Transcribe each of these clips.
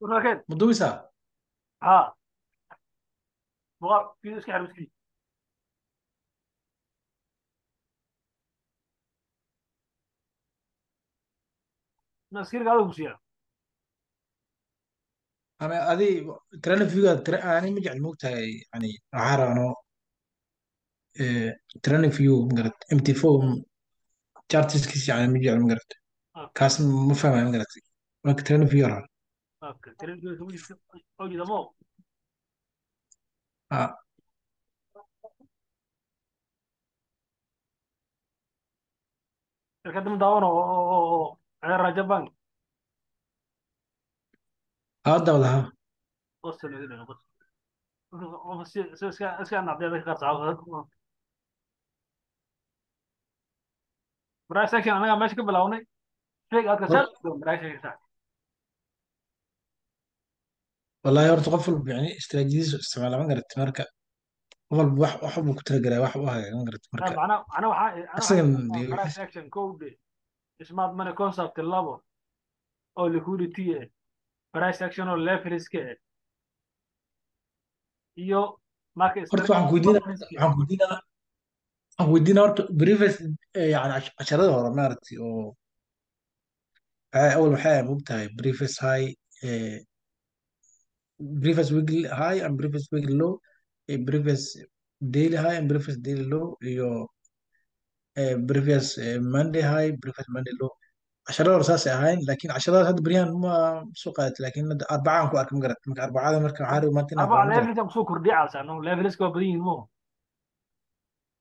ولكن مدوسة. ها بغا في اسكي حرب سكي نسكير قالوا بسيا أنا هذه ترى فيها أنا مجي الموقع يعني عارف أنا ترى فيو مقرد MT فو شارتس كيس يعني مجي مقرد اوكي كاس ما فاهم مقرد لكن ترى فيو راه اوكي ترين في سوي اوجي دمو آه تكدم داونو انا راجبان هذا ولا ها بص اللي بص اسكي انا عبد الله خاص عاوز براي سكشن انا ماشي بلاوني فيك اتكسر براي سكشن والله يورت قفل يعني استراتيجية استعمال مقرد مركب قفل واحد بكتير جرا واحد مقرد لا مركب انا أصلا دي براي وحش سكشن كود اسمه من كونسبت اللابو او liquidity براي سكشن او ليفل سكيل iyo marka horta strength waxaan weydiina horta previous yani casharada hore maaragtay oo awal waxay mogtahay previous high previous weekly high and previous weekly low previous daily high and previous daily low iyo previous Monday high previous Monday low casharada hore saasay ahayn laakiin casharadaas hadda beryahan ma soo qaadatay laakiin hadda arbacaan ku arka magarat marka arbacada marka waxaa rabi maanta inaan fahmo اربع magarat ليفل تم سو كردي على انه ليفل اسكو بدين مو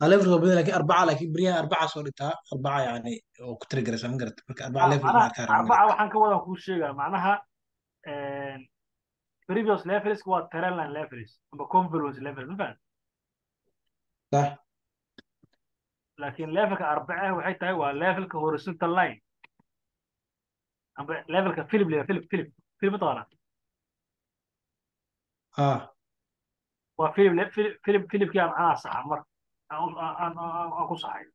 levelka badan laakiin arbaca laakiin beryahan arbaca soo dhigtaa arbaca yani oo ku tirigaraysa magarat marka arbaca level inaan معناها arkaa raba magarat اربعه waxaan ka wada ku sheega معناها previous levels waa trend line levels ama confluence level ma fahan صح laakiin levelka arbaca waxay tahay waa levelka horizontal line ama levelka philip طبعا اه waa philip kii macnaha saxa mar aan ku saxay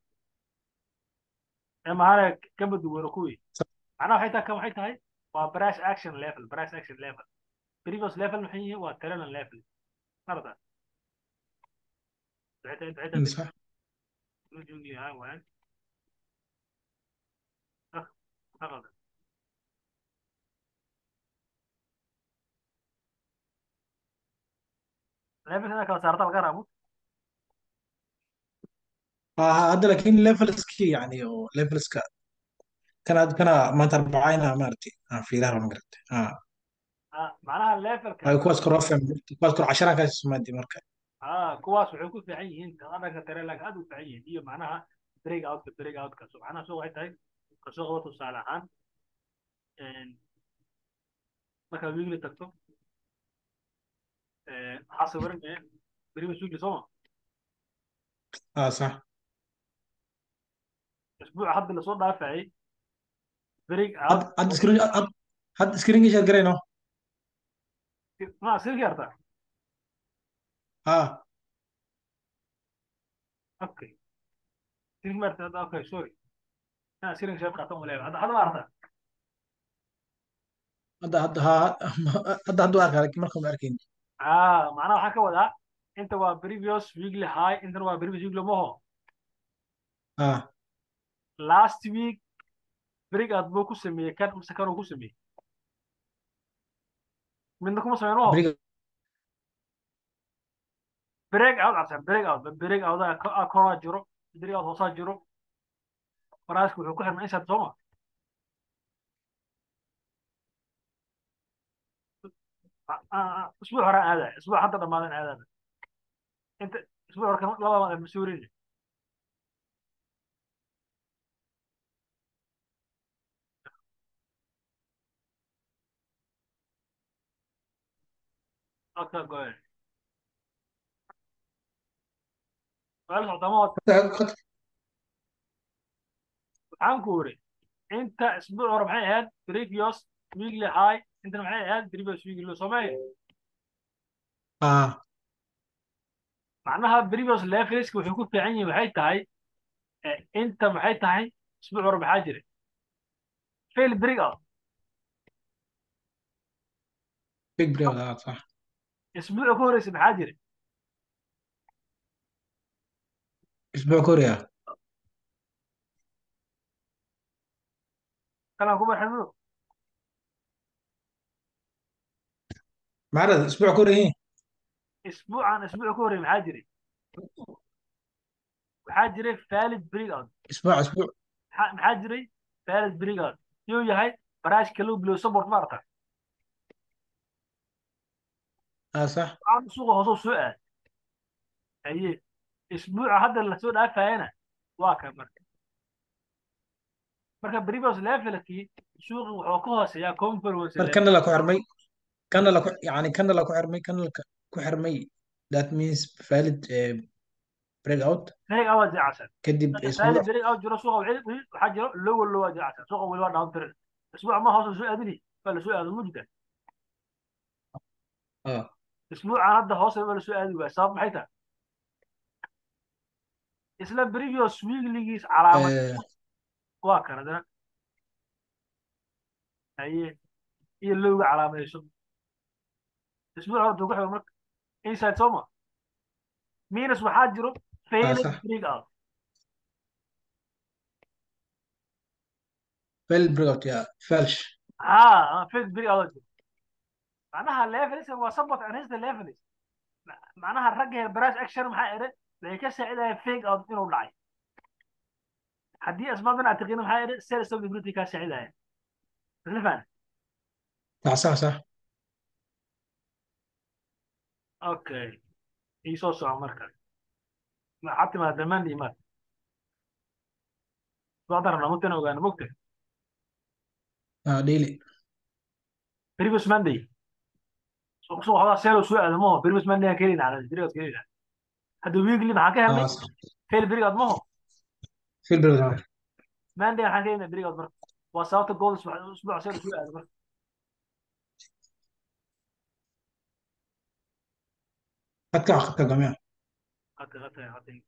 ee mahana kama duwano kuwii صح macnaha waxay tahay kan waxay tahay waa brash action level previous level maxay yihiin waa trend line level marada انت صح جوني هاي وين أخذ لعبة أنا كلا صارت الغرام هذا لكن ليفل سكي يعني ليفل سكا كان ما تربعينها مارتي في لها مقرد معناها الليفل هاي كان كواس كرافة كواس كرو 10 كاس سمادي مركا كواس وحكوا في عين أنا كترى لك هذا في عين هي معناها بريك أوت كسو معناها سو هاي كسو هو تصالحان ما كان بيجي تكتب حاسب ورن بريم سوق لسما اه صح أسبوع حد اللي صار دافعي بريك أوت حد سكرين حد سكرين ايش قرينه ما سير كارتا اه أوكي سير مرتا أوكي سوري أنا سير شايف خاتم ولا هذا ما أعرفه هذا اركا لكن مركم اركين معناها حكى ولا أنت وا بريفيوس ويكلي هاي أنت وا بريفيوس ويكلي مو اه last week بريك أوت بو كوسمي كان مسكانو كوسمي منكم سمعوه بريك بريك اوت عشان بريك اوت كورا جرو بريك اوت هوسا جرو فراسك wuxuu ku xirnaa inshaad sooma اسبوع هره هذا اسبوع حتى ضمان هذا انت اسبوع هره كمان لبا مسؤولين اكثر جوين قال صدمات عن كوري انت اسبوع هره معي هاد بريفيوس ويكلي هاي انت معي هاد بريفيوس ويكلي سومي اه معناها بريفيوس ليفلسك wuxuu ku fiican yahay waxay tahay انت maxay tahay اسبوع hore maxaa jiray fail break out big breakout صح. اسبوع كوريس بحاجري. اسبوع كوريا. كلام كوبر حلو. معرض اسبوع كوري ايه؟ اسبوع عن اسبوع كوري بحاجري. بحاجري ثالث بريك اوت. اسبوع. بحاجري ثالث بريك اوت. يو يهي براش كلو بلو سبورت مرتا. اه صح. عن سوق هوسو سؤال. اي اسبوع هذا اللي سوق ده هنا واكا marka previous levelkii suuqu wuxuu ka hooseeyaa conference mar level. kana la ku xirmay, kana la ku yani kana la ku xirmay, kana la ku xirmay, that means valid breakout. break out jacsan kadib marka اسبوع. valid break out jiro suuqa waxaa jiro low jacsan suuqa weli waa down trend اسبوع ما hoos soo aadini bal soo aadu mujda اه اسبوع hadda hoos bal soo aadi waa sabab maxay tahay isla previous week ligiis calaamad آه، waa kana haye iyo lowga calaamayso اسبوع horta ku xigo marka inside soma minus waxaa jiro اه failed صح. break out. valid breakout يا فالش. ها failed break out معناها الليفلز هو صبت انهز الليفلز معناها الرجل البراش اكشن maxaa ere waxay ka saacidaya fake out inuu dhacay haddii asbaabdan aad taqaano maxaa ere sell stop liquidity ka saacidaya isla faham صح صح صح. okay ii soo soco marka xataa ma demand imaad soo darna mugtan ogaana mugta اه ديلي. previous monday soo waxaa sell soo aadamo previous monday kelina على period kelina hadda weekly maxaa ka helnay اه صح. fail period maho في البريكوت. monday maxaa ka helnay period marka waa sababta goal usbuuc sell soo aado marka خدك جميع. hata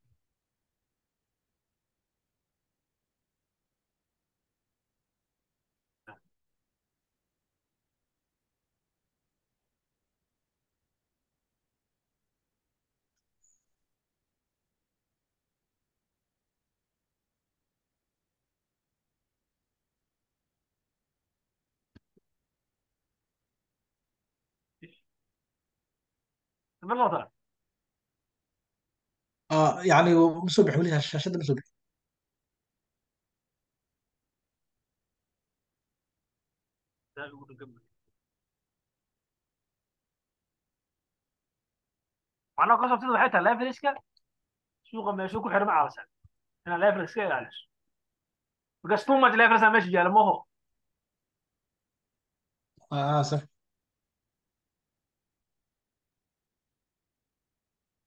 بالغلط اه يعني مصبح ولي الشاشة ده مصبح. ده يقول جنب macnaha qasabtida waxay tahay leverageka suuqa meeshuu ku xirma caawasan inaa leverage iska ilaaliso because too much leverage aa meesha yaala maho اه اه صح.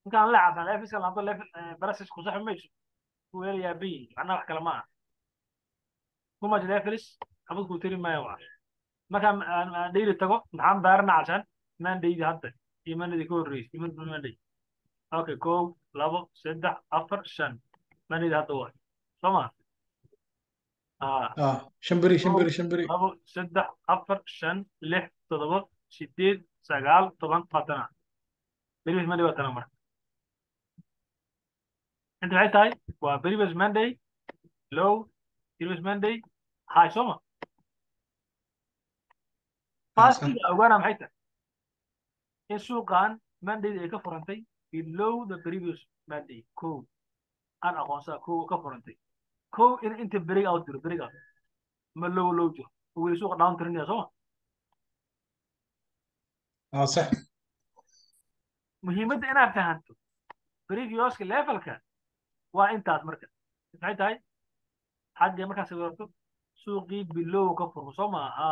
ninkaan la cabsan leverageka laanto level barasis ku saxi mayso ku helayaa bi macnaha wax kale ma aha too much leverage xabad kuu tiri maayo waa markaan aan dhayli tago maxaan daarana cabsan mandaydi hadda iyo mandaydi ka horreysay iyo manday okay kow labo saddex afar shan mandaydi hadda waa soo ma ah اه شمبري kow شمبري شمبري. labo saddex afar shan lix toddoba sideed sagaal toban labaatana previous monday waa tana marka inta maxay tahay waa previous monday low previous monday high soma اه صح. fastiga ogaana maxay tahay in suuqan monday ay ka furantay below the previous monday kow aan aqoonsaa kow ka furantay kow in inta break out jiro break out ma low jiro weli suuqa down tirinaya soma اه صح. muhiimadda inaad fahanto previouska levelka waa intaas marka maxay tahay xagga markaad sawirto suuqii bilow ka furmo soo maaha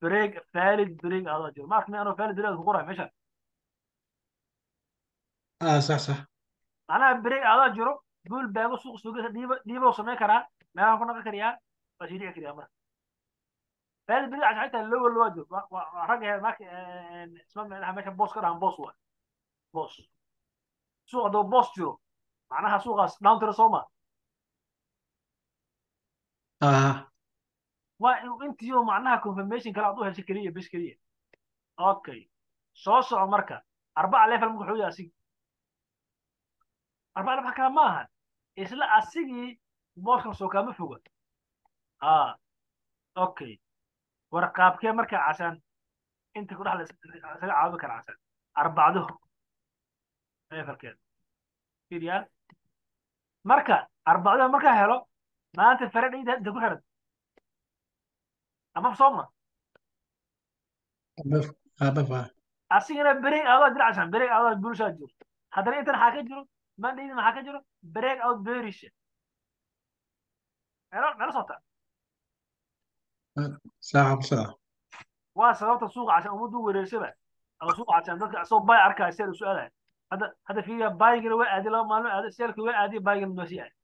break valid break adaa jiro ma arkay anoo valid break ku qoray meesha اه صح صح. macnaha break adaa jiro bull baago suuq suuqisa dhiiba samayn karaa meelaan ku naqon kariyaa waa sii dhici kariyaa marka valid break casha xitaa low jiro waa ragga heer marka isma meelaha meesha boos ka dhahan boos waa boos suuq hadduu boos jiro macnaha suuqaas down tiro soo ma اه waa inuu intiyo macnaha confirmation kale aad u hesho keliya bes keliya اوكي soo soco marka 4 level marka wuxuu yahay asig 4 level kala ma ahan isla asigii booskan soo kama foga اه اوكي warqaabkee marka cashan inta ku dhaxla isaga caawin kara cashan arbacduhu levelkeeda fiiriyaa marka arbacduhu marka helo maanta faradhayda inta ku xiran ama sooma abafa asigana break out jira cashan break out bulshaa jiro haddana intan maxaa ka jiro mandayda maxaa ka jiro break out berisha melo socota saaxa ku socda waa sababta suuqa cashan ummaddu wareersaba ama suuqa cashan dadka asoo bay arkaya seel u su-aalaya hadda fiiriya baygana waa aadi 2 maalmo aadi seelka waa aadi baygana masi aadi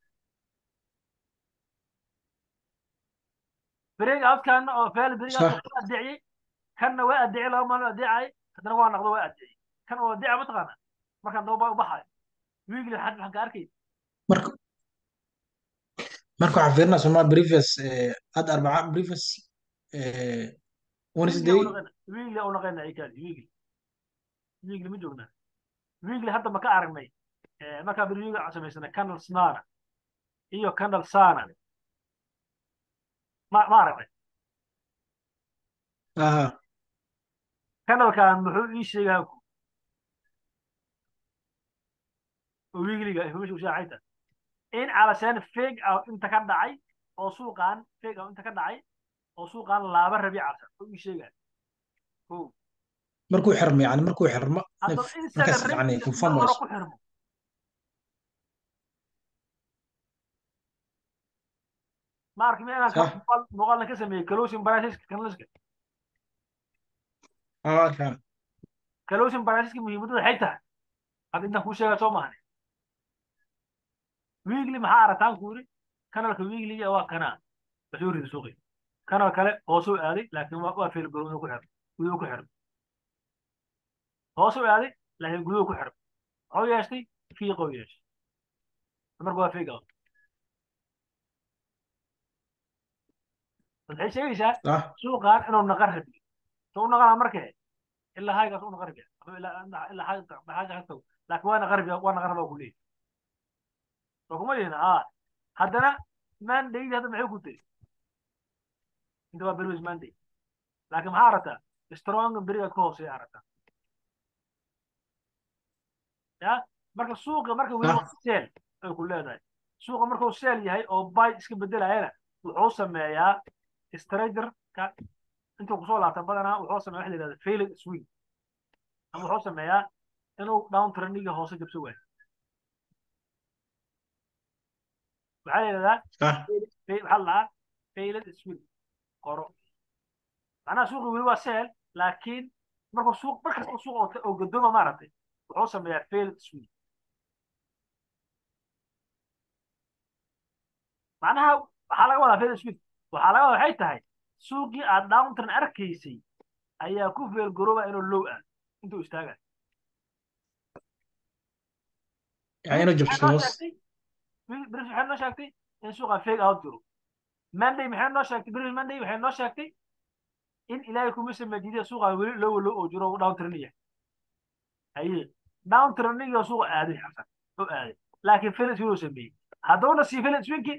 بريك اوت كان او فعل بريك اوت صح waa adiciyay kanna waa adicay 2 maalmo adicay haddana waa noqdo waa adicay kan oo adica mataqaana markaan daba u baxay wiigli xad waxaan ka arkay marka waxaan fiirinaa somaa previous had arbaca previous wiigli Wednesday oo naqayna ay kaadi wiigli ma joognaa wiigli hadda ma ka aragnay markaa beriyoga aan samaysana canal snana iyo canal sana ma aragnay aha canalkan muxuu ii sheegaa oo wiigliga information shaacayta in calashaan fake out inta ka dhacay oo suuqan fake out inta ka dhacay oo suuqan laaba rabi cabsan oo ii sheegaa kow markuu xirmo yani markuu xirmo haddaba isaga markaas yani rangiga mar confirm hore wayso ku xirmo ma arki ma inaan صح muuqaalna ka sameeyey closing priceska kanaliska اه كان closing priceska muhiimadda waxay tahay hadda intaan kuu sheegaa soo maahan weekly maxaa arataan ku yiri kanalka weeklyga waa kanaa wuxuu ridi suuqi kanal kale hoosuu aaday laakiin waa fail garow inuu ku xirmo guduhu ku xirmo hoosuu aaday laakiin guduhu ku xirmo wuxuu yeeshtay fiiqou yeeshay marka waa fake out waxay sheegaysaa صح suuqan inuu naqar rabiyo soo u naqanaa markee ilaa haygaas u naqar rabiya ama ilaa hayga hagtago laakiin waa naqar rabiya waa naqar rabaa ku leeyahay soo kuma leeyahin haddana mandaydi hadda maxay ku tiri inta waa berwis manday laakiin maxaa aragtaa strong beriga ka hooseeya aragtaa ya marka suuqa marka weli waa صح seel ay ku leedahay suuqa markuu seel yahay oo bay iska bedelayana wuxuu sameeyaa stragerka intuu kusoo laabta badanaa wuxuu sameeya waxa la yidhahda failed swing ama wuxuu sameeyaa inuu down trendiga hoose jabso waayo waxaa la yidhahdaa صح waxaa la dhahaa failed swing qoro macnaha suuqa weli waa seel laakiin markuu suuq markasta suuq oo gadooma maaragtay wuxuu sameeyaa failed swing macnaha waxaa laga wadaa failed swing waxaa laga wadaa waxay tahay suuqii aad downturn arkaysay ayaa ku fail garooba inuu low aado intuu istaaga يعني انه جبت نص bris waxay noo sheegtay in suuqa fake out jiro monday maxay noo sheegtay bris monday waxay noo sheegtay in ilaahay kuma samajidaya suuqa weli low oo jiro down trending haye down trending suuqa aaday xasan oo aaday laakiin failed swing uu sameeyey haddana si failed swingki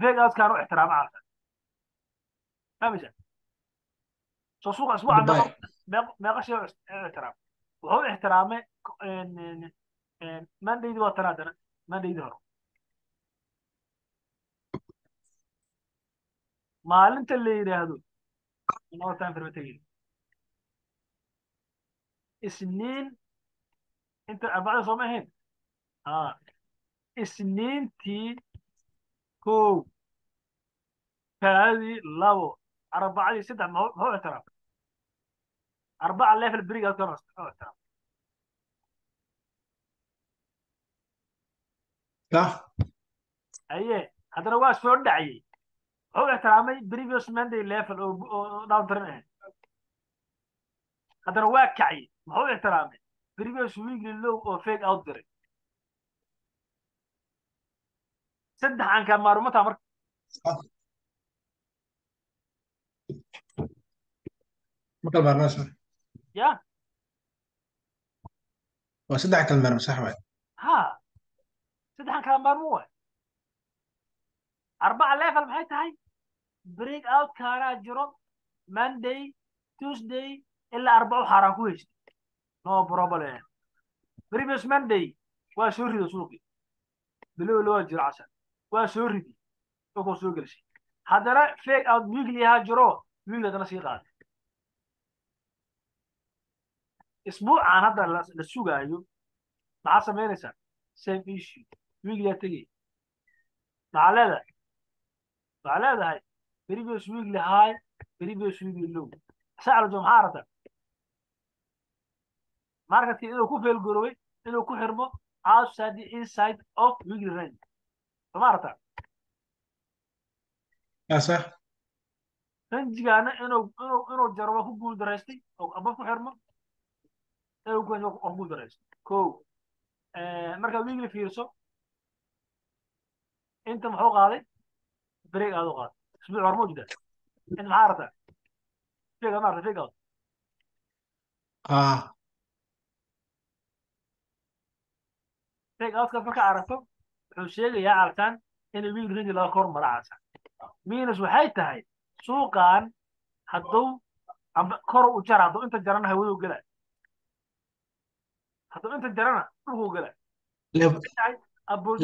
fake out kaanu ixtiraama carta fahmaysa soo suuqa isbuuca دبي meeqa shay oo ixtiraam wuxuu ixtiraamay mandaydi waa tanaadana mandaydi hore maalinta la yidhaahdo another time fermentation isniin inta arbacada sooma ahayn isniintii kow talaadadii labo arbacadii saddex muxuu ixtiraam arbaca level beriga halkan ixtiraam صح aye haddana waa soo dhacayay wuxuu ixtiraamay previous monday level oo down trend ahayd haddana waa kacay muxuu ixtiraamay previous weekly low oo fake out diray saddex aan kaa maarumataa marka صح ما كان برنامج يا وصدق كلمة صح واحد. ها سدحان كلام مرموع 4 level maxay tahay break out kaaraa jiro Monday Tuesday ilaa arbaco xaaraan ku heysta no problem previous Monday waa soo rido suuqi bilow loo jiro casar waa soo ridi oo soo gelshay haddana fake out weekly ha jiro weekly hadana sii qaaday isbuucan hadda la sugaayo maxaa samaynaysaa same issue weekly ha tegey maxaa leedahay previous weekly high previous weekly low sacro jo maxaa aragtaa marketkii inuu ku failgaroobay inuu ku xirmo outside the inside of weekly range soma aragtaa صح. ranjigaana inuu jaro waa ku guuldaraystay oo aba ku xirmo inuu ku xirmo ku guuldaraystay ko markaa weekly fiirso inta muxuu qaaday break aad u qaaday isbuuc hor mawjida inta maxaa aragtaa fake ma aragta fake out اه fake outkaas markaa aragto wuxuu sheegayaa aragtaan in weekly range laga kor mara casan minus waxay tahay suuqan hadduu amba kor u jara hadduu inta jarana hawadu gala hadduu inta jarana dhulku gala ليفل tahay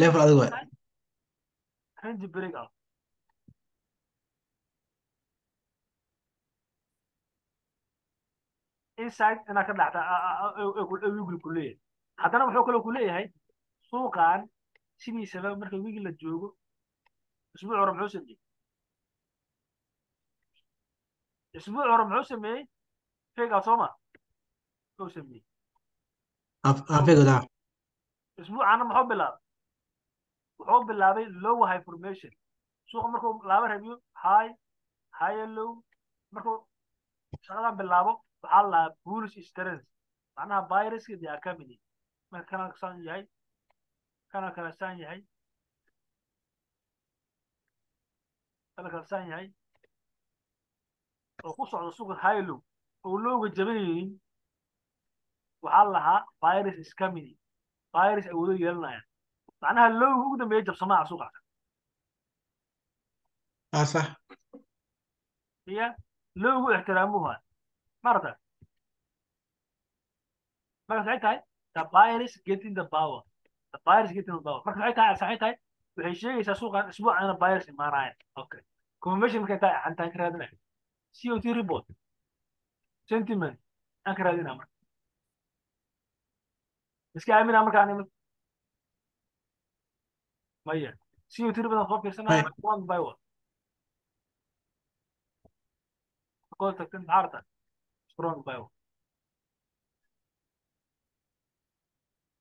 ليفل ادق واحد. tahay range break out inside inaad ka dhacta weekly ku leeyahay haddana wuxuu kaloo ku leeyahay suuqan sidiisaba marka weekly la joogo isbuuc hore muxuu sameeyey isbuuc hore muxuu sameeyey fake out sooma muxuu sameeyey افيك ده. isbuucana wuxuu bilaabay low high formation suuqa markuu laaba rabiyo high low markuu shaqadan bilaabo waxaa la bullish strength macnaha viruska they are coming in marka kana san yahay kana kala san yahay kana kala san yahay oo ku socdo suuqa high low oo lowga jabanayeen waxaa lahaa virus is coming in virus awoodo yeelanaya macnaha lowga ugu dambeeya jabsamaha suuqa اه صح. هي lowgu ixtiraamuha marata marka waxay tahay the virus getting the power the virus getting the power marka waxay tahay saxay tahay waxay sheegaysaa suuqan isbuucana virus imaanaya okay confirmation markay tahay antaan ka raadinaya COT report sentiment aan ka raadinaya marka iska aamina marka aan maya COT report aan soo fiirsanaya هاي one by one koo tagtan maxaa strong by one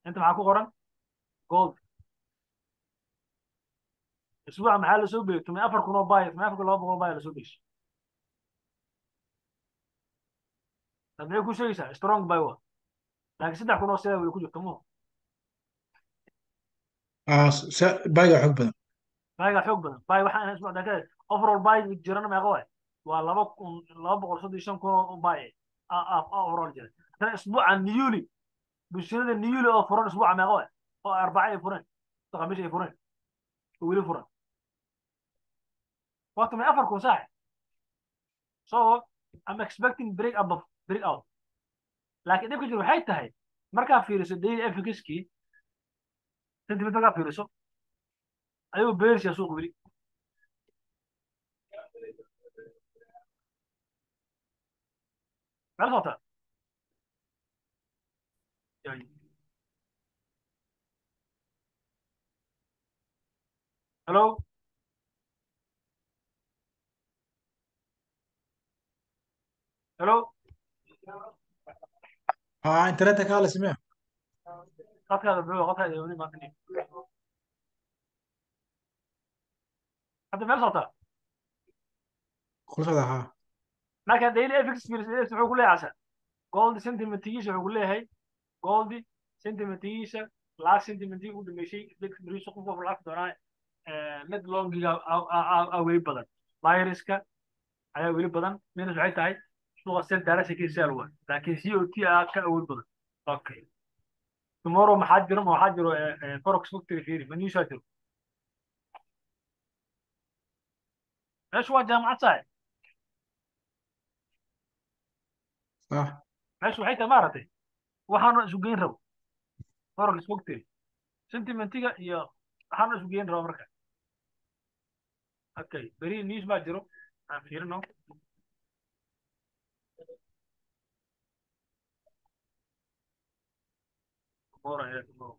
inta maxaa ku qoran gold اسبوع maxaa la soo beegay 14 oo buy 14,200 buy la soo beegay hadii ku sheegaysaa strong buy wa laakiin 3,000 oo sida way ku jirto mo اه باقي حق بدن. buyga xoog badan buy waxa aan isbuuc dakada overall buy jirana meeqa way waa 2,235 oo buy overall jira tan isbuucan newly bulshada newly oo furan isbuuca meeqa way oo 4 ay furan khamiis ay furan wili furan waqti ma 4 saax so I'm expecting break above break out laakiin dhibka jiro waxay tahay markaa fiiriso daily efficacy sentiment markaa fiiriso ayuu beersiya suuq weli meel socota hello hello اه انترنت كاله سمع. qadkaada muxuu qadkaada weli maaqani hadda meel socota خلص هذا ها. marka daily efficacy fiiriso wuxuu ku leeyahay casha gold sentimentigiisa wuxuu ku leeyahay gold sentimentigiisa last sentimentii u dhameyshay deg beriso qof qof lacag doonaa net longiga weli badan viruska ayaa weli badan minus waxay tahay suuqa sel daarasha ka sel waa laakiin COT aa ka awood badan okay tomorrow maxaa jiro forex factory fiiri ma news aa jiro meeshu waa jaamacad saaxib صح. meeshu waxay tahay maaragtay waxaanu isu geyn rabo forex factory sentimentiga iyo waxaanu isu geyn rabo marka okay beri news baa jiro aan fiirino tomorrow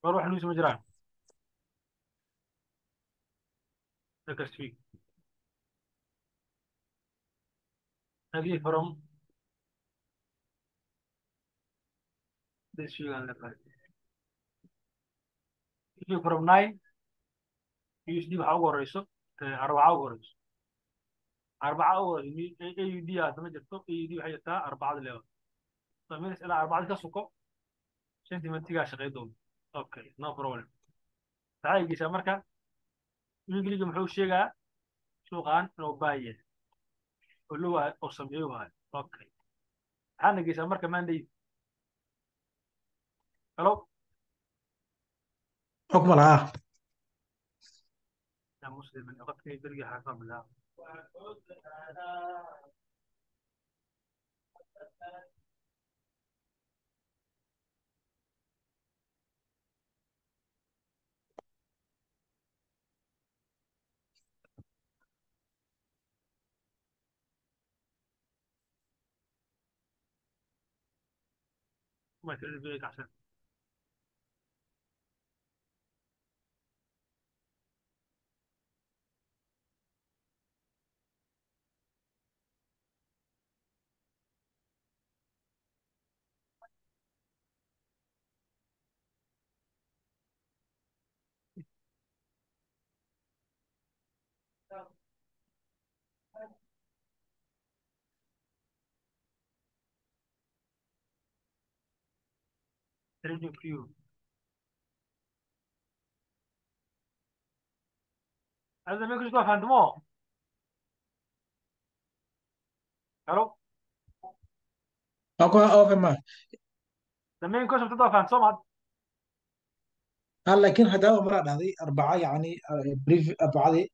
war wax news ma jiraan next week maybe from this week and next week from 9 USD waxaa ugu horeyso arbaca ugu horeyso arbaca ugu horeyso AUD aad ma jirto AUD waxay jirtaa arbacada leewa sameys ilaa arbacada ka suko sentimentiga shaqeey doonto okay no problem waxay geysaa marka ingiliga muxuu sheegaa suuqan inuu baahiye oo loo oo sameeyo waayo okay waxaana geysaa marka mandate hello حكم العاه. يا مسلم من أغطني برقي حرام الله ما تقول بيك عشان تريدين فيو هذا ما يكون عند مو hello حكم أوف ما. لما يكون تضاف عند سمعة هل لكن هذا مرة هذه أربعة يعني بريف أربعة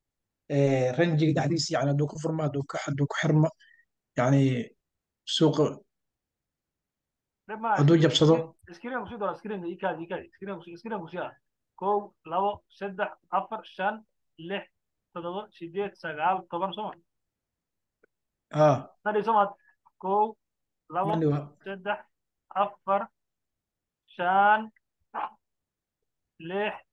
رنجي تحديث يعني دوك فرما دوك حرمة يعني سوق لما هدو جبسدو. سكرين وسيدو سكرين إيكاد سكرين وسيا كو لو سدح أفر شان لح تضغط سيديت سجال طبعا سمعة اه نادي سمعة كو ما لو اللي هو سدح أفر شان لح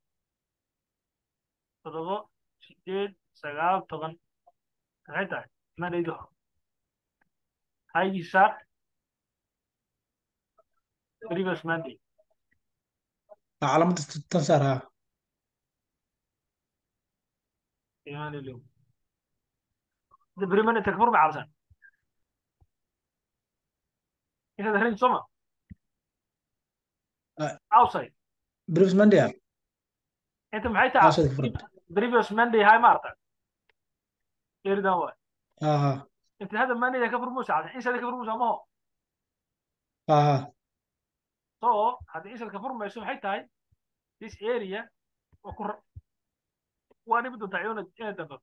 تضغط سيديت سجال طبعا هيدا ما نيجو هاي صار بريفس ماندي علامة تنصرها. إيمان اليوم ده بريمان تكبر بعرسان إذا دهرين سما أوصي بريفس مانديال. أنت معي اه تعب صدق فرد. بريفس ماندي هاي مارتا يريد هو اه أنت هذا ماندي ده كبر موسى عشان إيش هذا كبر موسى ما هو اه so هذا إيش الكبر ما يسمى حتى هاي this area وكر وأنا بدو تعيون إيه ده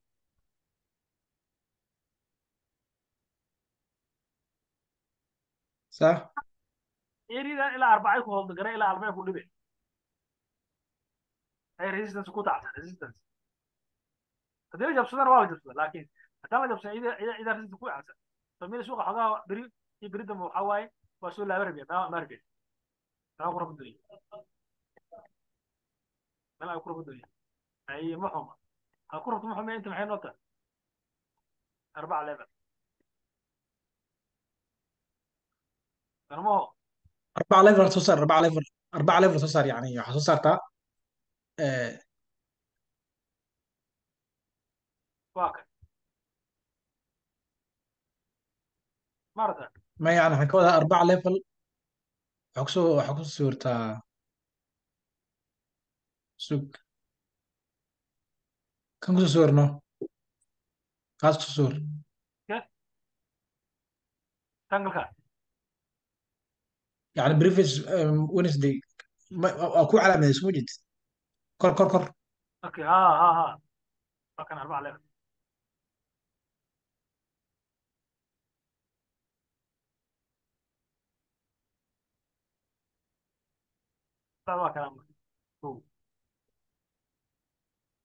صح. area ده إلى 4 يكون هذا قريب إلى 4 يكون لبي هاي resistance كوتا عشان resistance هذا اللي جاب سنة ولا جاب سنة لكن هذا جاب سنة إذا resistance كوي عشان فمين سوق حاجة بريد مو حواي وسوق لا بربي ما بربي ما أقرب الدنيا ما أقرب الدنيا أي محمد أقرب محمد أنت معي نقطة 4 ليفل أنا ما هو أربعة ليفر توصل أربعة ليفر. أربعة ليفر توصل يعني توصل تا آه واقع مرة ما يعني waxaan ka wadaa 4 level waxaa kusoo sawirtaa sug kan kusoo sawirno kaas kusoo sawir كيف تنقل. يعني previous Wednesday waa ku calaamadayso ma jeedid kor اوكي ها كان 4 ليفل. هذا كلام هو.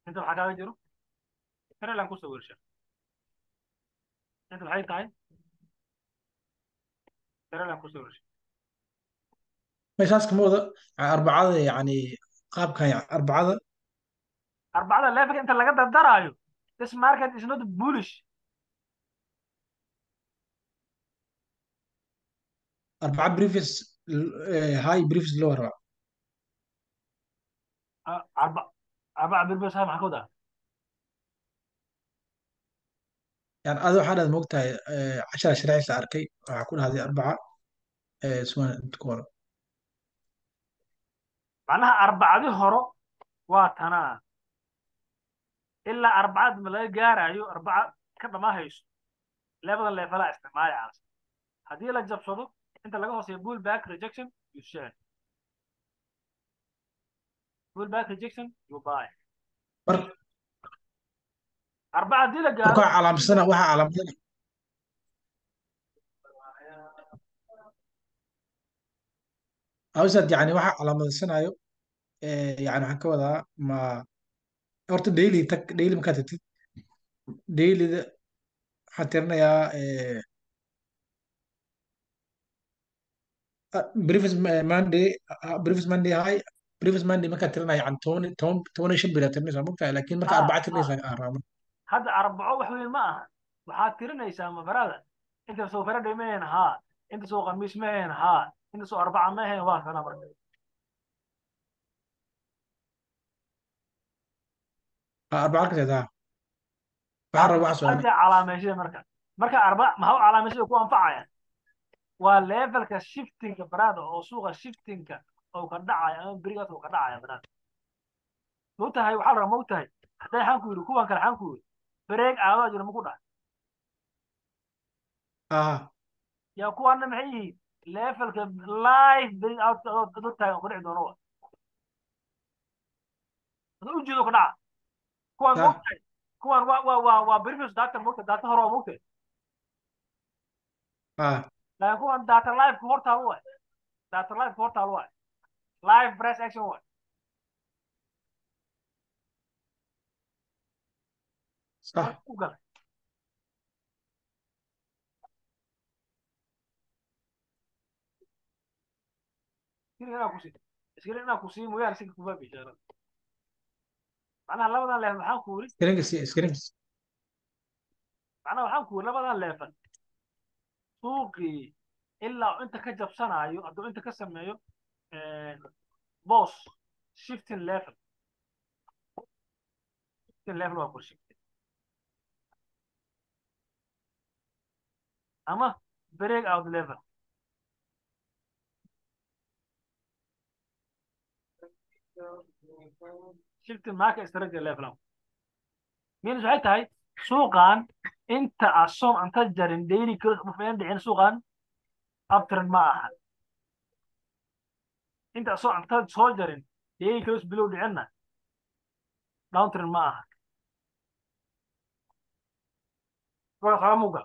انت الحكايه دي ترى لان كوسو ورشه. انت الحقيقه هاي ترى لان كوسو ورشه. meeshaas kama wada arbacada yani qaabkan yani arbacada 4 ليفل انت اللي قدر درايو. This market is not bullish. arbaca previous high previous lower baa. 4 بالبس هاي محكوده. يعني ada waxaa dhaad moogtahay 10 sharaxis la arkay waxaa ku dhahday arbaca suwan inta ku qoran معناها 4 دي هرو واتنا الا 4 ما لا جارايو 4 كذا ما هيش ليفل ليفل استعمال على هذه لا جبسدو انت laga hooseeyo pull back rejection you share. Pull back rejection you buy. mar 4 دي لا marka gaaro. waxaa calaamsana waxaa calaamadana awsad yani waxaa calaamadasanayo yani waxaan ka wadaa ma horta daily tag daily markaad tagtid dailyda waxaan tirinayaa previous Monday high previous Monday markaad tirinaya yani toban iyo shan biraad tirinaysaa mogtahay laakiin marka arbaca ها tirinaysaa raama هذا 4 wax weyn ma aha. waxaad tirinaysaa mabarada inta soo farada meen ha inta soo qamiis meen ha inta soo 4 meen waa kana marka. arbaca halkaas waxaan rabaa waxaa su'aal arda calaameyshay marka 4 ma ha calaameyshay ku anfacayaan. waa levelka shiftingka barada oo suuqa shiftingka oo ka dhacaya ama berigaas oo ka dhacaya barada. moogtahay waxaa la rabaa moogtahay hadday xanku yidhi kuwan kale xanku yidhi bareeg aadaa jira maku dhac. ah yaa kuwaana maxay yihiin levelka live bring out dad taagan ku dhici doono wa hadda u jeedo ka dhaca. kuwan صح moogtahay kuwan waa previous data moogtahay data hore waa moogtahay اه laakiin kuwan data live ka hortaalo waay. data live ka hortaalo waay. live press action waay. صح u galay iskrin inaa ku sii iskrin inaa ku sii mooyaane si kuma bishaarada. macnaha labadan level maxaan ku yidhi سكرينكس macnaha waxaan ku yidhi labadan level suuqii ilaa inta ka jabsanayo hadduu inta ka sameeyo boss shifting level. shifting level waa kurshi ama break out level. shifting market strategy level means waxay tahay suuqan inta asoon anta jarin daily close ma fiican dhicin suuqan uptrend ma aha. inta asoon anta soo jarin daily close below dhicinna downtrend ma aha. waa qamuga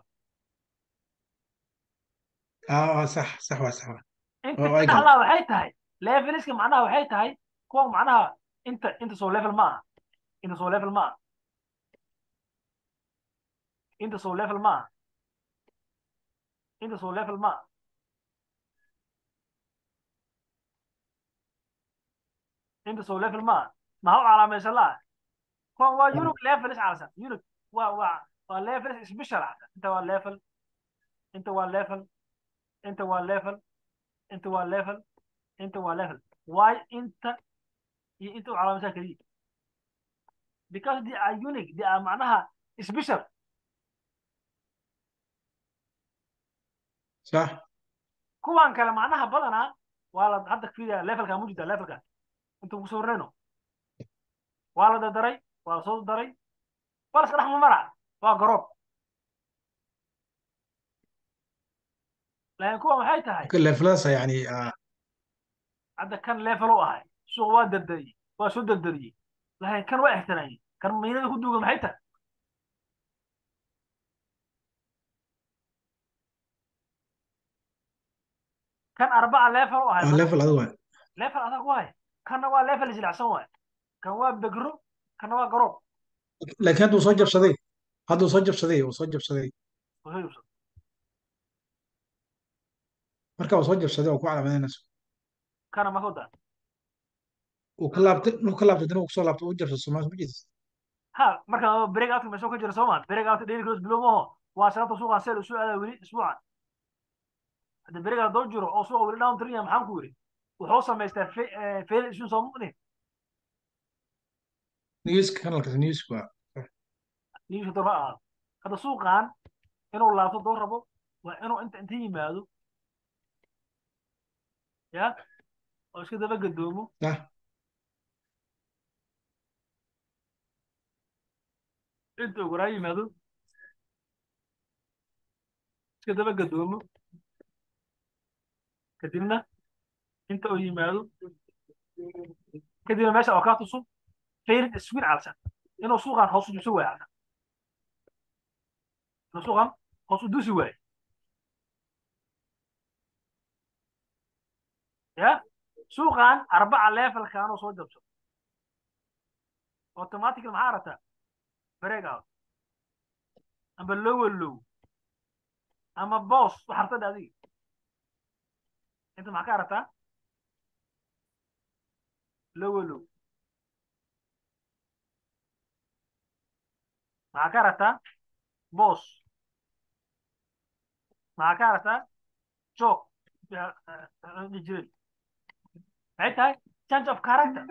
اه صح صح صح inta اه ka اي قال dhaxlaa waxay tahay leveliska macnaha waxay tahay kuwa macnaha inta soo level ma aha. inta soo level ma aha. inta soo level ma aha. inta soo level ma aha. inta soo level ma aha. ma ha u calaamaysan laha kuwan waa unique levels calasan unique waa levels special calasan inta waa level inta waa level inta waa level inta waa level inta waa level why inta iyo inta u calaamaysan kaliya because they are unique they are macnaha special. صح. kuwan kale macnaha badanaa waa la hadda fiiriya levelka mujida levelka intuu ku sawirnayno waa la dardaray waa la soo daray waa la iska dhex mara waa garoob laakiin kuwan waxay tahay ممكن لفلاسة يعني hadda kan level u ahay suuq waa dardariyey waa soo dardariyey laakiin kan waa ixtiraayey kan miinada ku duugan maxay tahay kan arbaca level u ahay ليفل هذا. level adag waay kanna waa level jilicsan waay kan waa begro kanna waa garoob لكن هذا وصجب صدي، هذا وصجب صدي وصجب صدي. مركب وصجب صدي وكو على مدينة نفسه. kana ma hoda وكلابت دنا وكسر لابت وجب السماس بجيز. ha marka break out ma soo ka jira Soomaa break out daily close below mo waa sababta suuqa seel u soo aaday weli isbuucan hadda break out doo jiro oo suuqa weli down three maxaan ku yiri wuxuu samaystaa fail isu soo mudin نيوز كان لك نيوز كوا. niyo daba ah hadda suuqan inuu laabto doo rabo waa inuu inta yimaado ya oo iska daba gadoomo صح. inta ugu raa yimaado iska daba gadoomo kadibna inta uu yimaado kadibna meesha oo ka tuso fail iswin calsan inuu suuqan hoos u soo waayo inuu suuqan hoos u dusi waayo ya suuqan arbaca level kaanoo soo jabso automatically maxaa aragtaa break out amba lower low ama boss waxartada adiga inta maxaa ka aragtaa lower low maxaa ka aragtaa boss maxaa ka aragtaa joog jiray maxay tahay change of character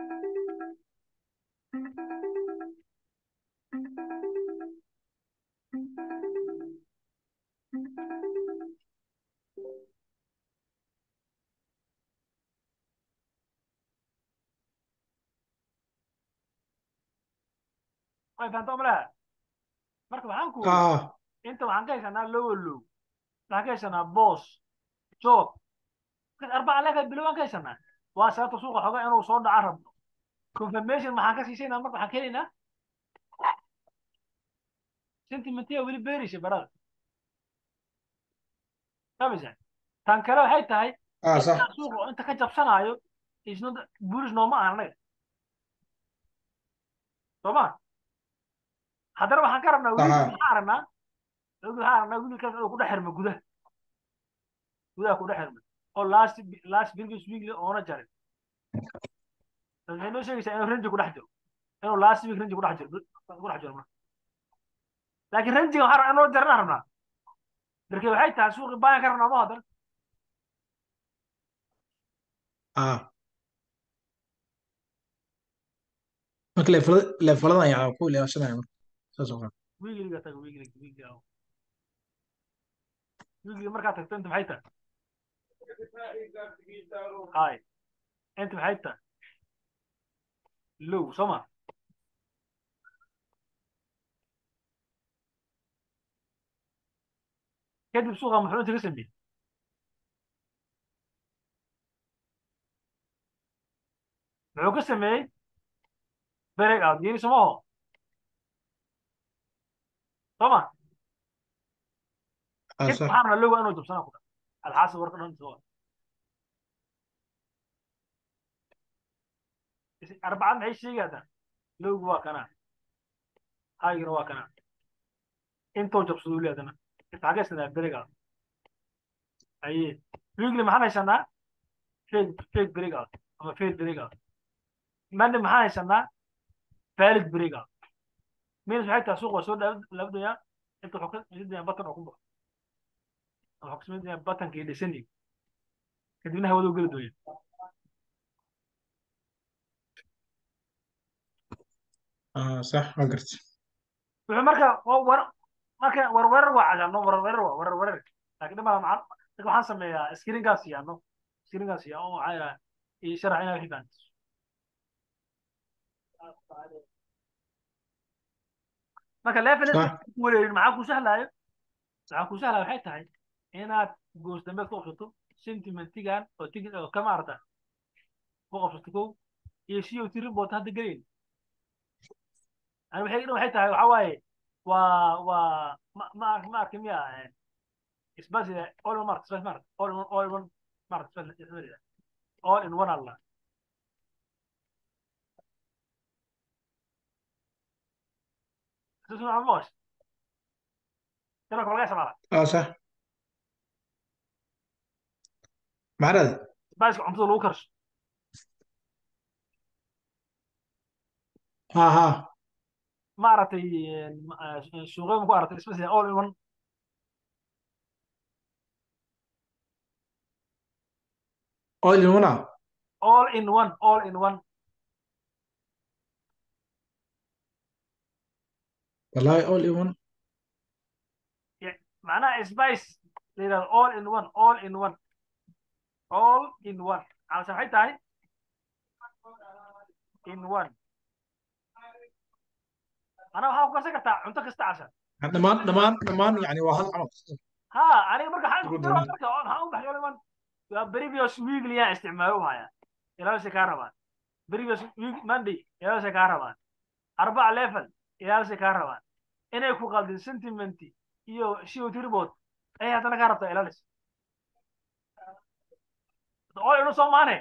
way fahantaa malaha marka waxaan ku weri اه inta waxaan ka haysanaa lower low waxaan ka haysanaa boss joog arbaca level bilow aan ka haysanaa waa sababta suuqa xogaa inuu soo dhaca rabno confirmation maxaan ka siisaynaa marka waxaan keenaynaa sentimentiya weli beerisha barada fahmaysa tan kale waxay tahay اه inta صح. suuqa oo inta ka jabsanaayo isna bullish nooma aha anaga soo ma haddana waxaan ka rabnaa wiilka اه maxaa aragnaa waxaa aragnaa wiilkaas inuu ku dhex xirmo gudaha ku dhex xirmo oo last previous week oona jarin waxay noo sheegaysaa inuu range ku dhex jiro inuu last week range ku dhex jiro marka laakiin rangiga waxaa rabnaa inoo jarana rabnaa marka waxay tahay suuqi baayan ka rabnaa ma hadan اه marka leefaladan ayaa ku ilaashanaya marka saas oo kale. wiiliga tago wiiliga markaa tagto inta maxay tahay hay inta maxay tahay low soo ma kadib suuqa muxuu inta ka sameeyey muxuu ka sameeyey break out yiri somaho soo ma اه kadib صح. waxaa rabnaa low inuu jabsana ku dha alxaasi warka dhan soo arbacad maxay sheegaysaa lowgu waa kana haygina waa kana intuu jabsado weli adana inta xagee sanaa break out aye weekly maxaan haysanaa fake break out ama fail break out monday maxaan haysanaa valid break out minus waxay tahay suuq waa soo laabdayaa inta wuxuu ka isdayaa batan oo ku baxo wuxuu ka samaynayaa batankii dhisani kadibna hawada u geli dooya اه صح ما قلت. wuxuu marka marka warweerar waa cagaarno warweerar waa warweerar laakiin dhama marka waxaan sameeyaa screenkaas yaano screenkaas yaa oo waxaa ii sharax inaa wixii fahanto marka levelis صح marka ku wareerin maxaa ku sahlaya waxay tahay inaad goos dambeed ku qabsato sentimentigan oo tigid oo ka maarata ku qabsato kow iyo CO2 report hadda gelayn ani waxay tahay waxaa waaye waa ma arki miya isbasida all in mart isbas mart all in one mart isbasida all in one alla تسمع موش ترى كل جالس معنا اه صح معرض بس عم تقول وكرش ها ها ما عرفت الشغل ما عرفت اسمه all in one اول هنا all in one والله اول ايفون يعني معناها سبايس all in one all in one all in one على سمحتها هاي in one انا waxaa ku karsan kartaa cunto kasta casha ضمان يعني واحد عمل ha aniga marka waxaan isku تقول daro ضمان marka waxaan u baxay man waa previous week liya isticmaalo haya ilaa se ka rabaan previous week monday ilaa se ka rabaan arbaca level ilaa se ka rabaan inay ku qaldin sentiment iyo CO2 report ay haddana ka rabtaa ilaalis oo inuu soo maane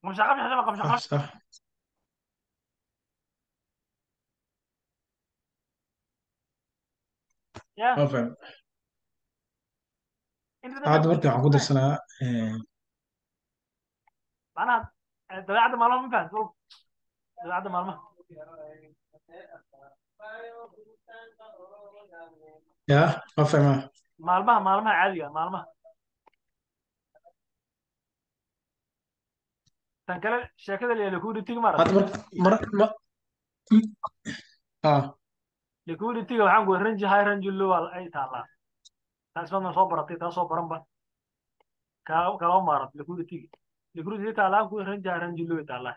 مشغل في حسابك صح مشغل صح يا ما فهم انت ده هذا بيقول مركب عقود السنة معناها ده بعد ما لهم فاهم ده بعد ما لهم يا ما فهم مالمها عادية مالمها تنكر شركة اللي ليكويديتي مرة هذا اه ليكويديتي waxaan ku range high range low ay taala taas baan soo baratay taas soo baran ba ka maarat liquidity taala ku range high range low taala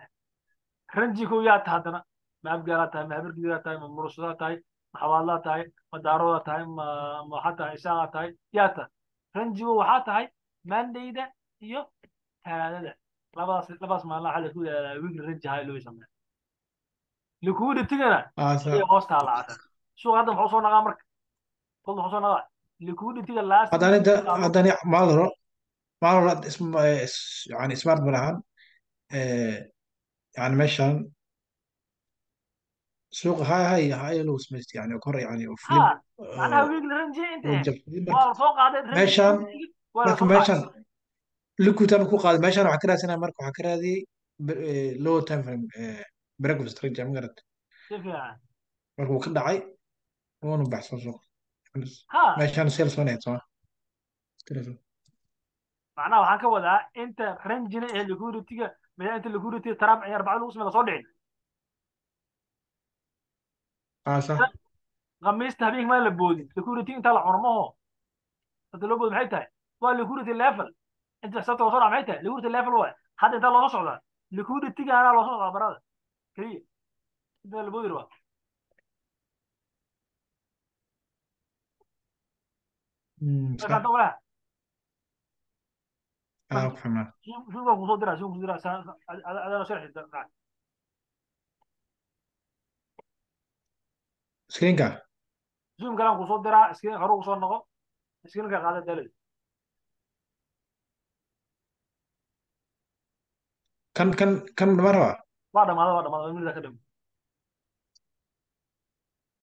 range ku yaa tahdana ma abgaala tahay ma habarkiisa tahay ma murusada tahay ma xawaalada tahay ma daarooda tahay ma xataa isaaga tahay yaa ta range waxaa tahay mandayda iyo talaadada labadaas maalin xal ku weekly range high low sameeyo liquidity-gana اه ay صح hoos taala cad suuqa hadda muxuu soo nagaa marka kol muxuu soo nagaa liquidity-ga last هذا week أنا taalo هذا أنا ما له اسم يعني سمارت براهن يعني مشان سوق هاي لو سميت يعني وكر يعني وفليب ha macnaha weekly range inta وجب waa la soo qaaday range مشان liquidity waa la marka soo qaaday meeshan likutan ku qaad meeshan waxaa ka raadsanaa marka waxaa ka raadiyey low time frame breakfast range ma garat si fiican marka uu ka dhacay wuuna baxsan suuq ha meeshan sales one soo macnaha waxaan ka wadaa inta rangina ee liquidity-ga maya inta liquidity trump ay arbacada lagu samey lasoo dhicin اه صح khamiista habeenkii maa la boodin liquidity inta la cuno maho hadda loo boodi maxay tahay waa liquidity level inta xisaabta loo soo dhaca maxay tahay liquidity level waa hadda inta loo socdaa liquidity-ga anaa loo socdaa barada keliya inta la boodi rabaa way صح fahamta walaha اه فهمت شو kusoo diraa شو kusoo diraa adana sharxi سكرينكا zoom kalaan kusoo diraa screen hore kusoo noqo screenka qaada dalay كان مرة waa dhamaaday waa dhamaaday midda ka dham